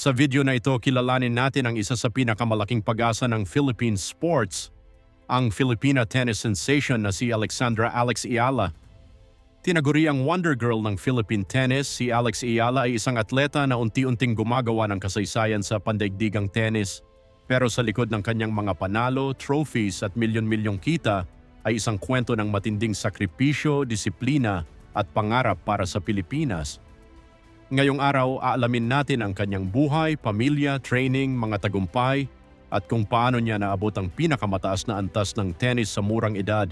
Sa video na ito, kilalanin natin ang isa sa pinakamalaking pag-asa ng Philippine sports, ang Filipina tennis sensation na si Alexandra "Alex" Eala. Tinaguri ang Wonder Girl ng Philippine tennis, si Alex Eala ay isang atleta na unti-unting gumagawa ng kasaysayan sa pandaigdigang tennis. Pero sa likod ng kanyang mga panalo, trophies at milyon-milyong kita ay isang kwento ng matinding sakripisyo, disiplina at pangarap para sa Pilipinas. Ngayong araw, aalamin natin ang kanyang buhay, pamilya, training, mga tagumpay, at kung paano niya naabot ang pinakamataas na antas ng tennis sa murang edad.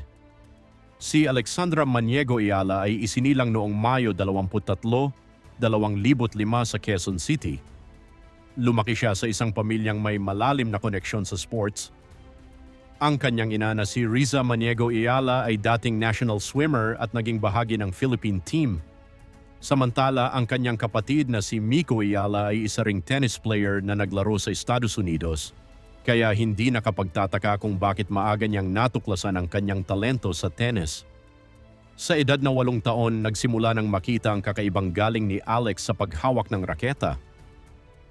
Si Alexandra Maniego Eala ay isinilang noong Mayo 23, 2005 sa Quezon City. Lumaki siya sa isang pamilyang may malalim na koneksyon sa sports. Ang kanyang ina na si Riza Maniego Eala ay dating national swimmer at naging bahagi ng Philippine team. Samantala, ang kanyang kapatid na si Miko Eala ay isa ring tennis player na naglaro sa Estados Unidos. Kaya hindi nakapagtataka kung bakit maaga niyang natuklasan ang kanyang talento sa tennis. Sa edad na 8 taon, nagsimula nang makita ang kakaibang galing ni Alex sa paghawak ng raketa.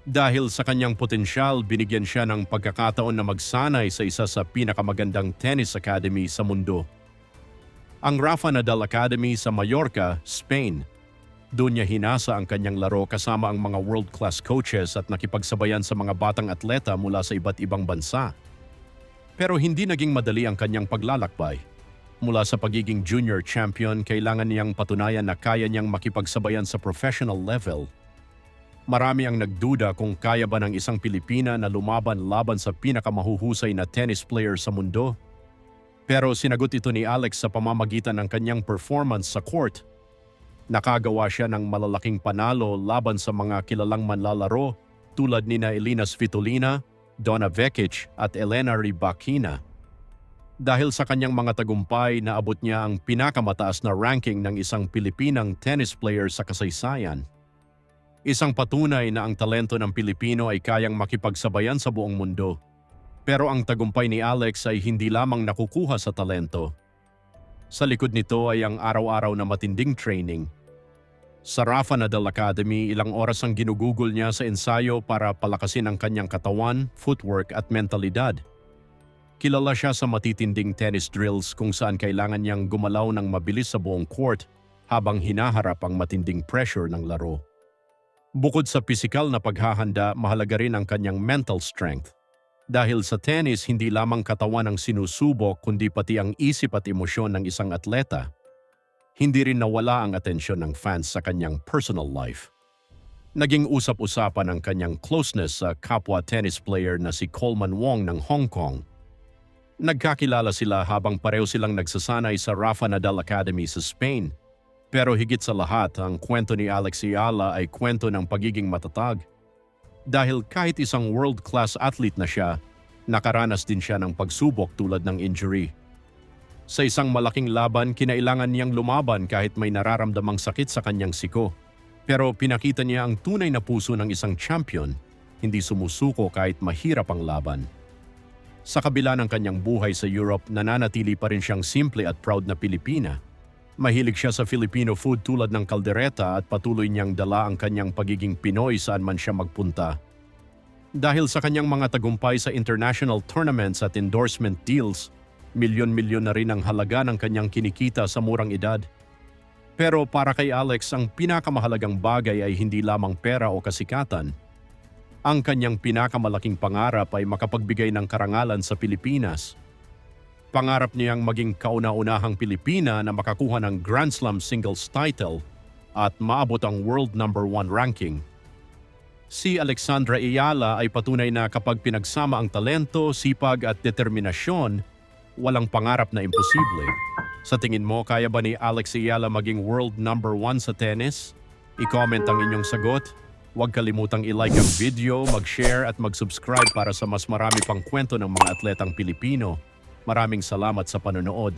Dahil sa kanyang potensyal, binigyan siya ng pagkakataon na magsanay sa isa sa pinakamagandang tennis academy sa mundo. Ang Rafa Nadal Academy sa Mallorca, Spain. Doon niya hinasa ang kanyang laro kasama ang mga world-class coaches at nakipagsabayan sa mga batang atleta mula sa iba't ibang bansa. Pero hindi naging madali ang kanyang paglalakbay. Mula sa pagiging junior champion, kailangan niyang patunayan na kaya niyang makipagsabayan sa professional level. Marami ang nagduda kung kaya ba ng isang Pilipina na lumaban laban sa pinakamahuhusay na tennis player sa mundo. Pero sinagot ito ni Alex sa pamamagitan ng kanyang performance sa court. Nakagawa siya ng malalaking panalo laban sa mga kilalang manlalaro tulad nina Elina Svitolina, Donna Vekic at Elena Rybakina. Dahil sa kanyang mga tagumpay, naabot niya ang pinakamataas na ranking ng isang Pilipinang tennis player sa kasaysayan. Isang patunay na ang talento ng Pilipino ay kayang makipagsabayan sa buong mundo. Pero ang tagumpay ni Alex ay hindi lamang nakukuha sa talento. Sa likod nito ay ang araw-araw na matinding training. Sa Rafa Nadal Academy, ilang oras ang ginugugol niya sa ensayo para palakasin ang kanyang katawan, footwork at mentalidad. Kilala siya sa matitinding tennis drills kung saan kailangan niyang gumalaw ng mabilis sa buong court habang hinaharap ang matinding pressure ng laro. Bukod sa pisikal na paghahanda, mahalaga rin ang kanyang mental strength. Dahil sa tennis, hindi lamang katawan ang sinusubok kundi pati ang isip at emosyon ng isang atleta. Hindi rin nawala ang atensyon ng fans sa kanyang personal life. Naging usap-usapan ang kanyang closeness sa kapwa tennis player na si Coleman Wong ng Hong Kong. Nagkakilala sila habang pareho silang nagsasanay sa Rafa Nadal Academy sa Spain. Pero higit sa lahat, ang kwento ni Alex Eala ay kwento ng pagiging matatag. Dahil kahit isang world-class athlete na siya, nakaranas din siya ng pagsubok tulad ng injury. Sa isang malaking laban, kinailangan niyang lumaban kahit may nararamdamang sakit sa kanyang siko. Pero pinakita niya ang tunay na puso ng isang champion, hindi sumusuko kahit mahirap ang laban. Sa kabila ng kanyang buhay sa Europe, nananatili pa rin siyang simple at proud na Pilipina. Mahilig siya sa Filipino food tulad ng kaldereta at patuloy niyang dala ang kanyang pagiging Pinoy saan man siya magpunta. Dahil sa kanyang mga tagumpay sa international tournaments at endorsement deals, milyon-milyon na rin ang halaga ng kanyang kinikita sa murang edad. Pero para kay Alex, ang pinakamahalagang bagay ay hindi lamang pera o kasikatan. Ang kanyang pinakamalaking pangarap ay makapagbigay ng karangalan sa Pilipinas. Pangarap niyang maging kauna-unahang Pilipina na makakuha ng Grand Slam singles title at maabot ang world number 1 ranking. Si Alexandra Eala ay patunay na kapag pinagsama ang talento, sipag at determinasyon, walang pangarap na imposible. Sa tingin mo, kaya ba ni Alex Eala maging world number 1 sa tennis? I-comment ang inyong sagot. Huwag kalimutang i-like ang video, mag-share at mag-subscribe para sa mas marami pang kwento ng mga atletang Pilipino. Maraming salamat sa panonood.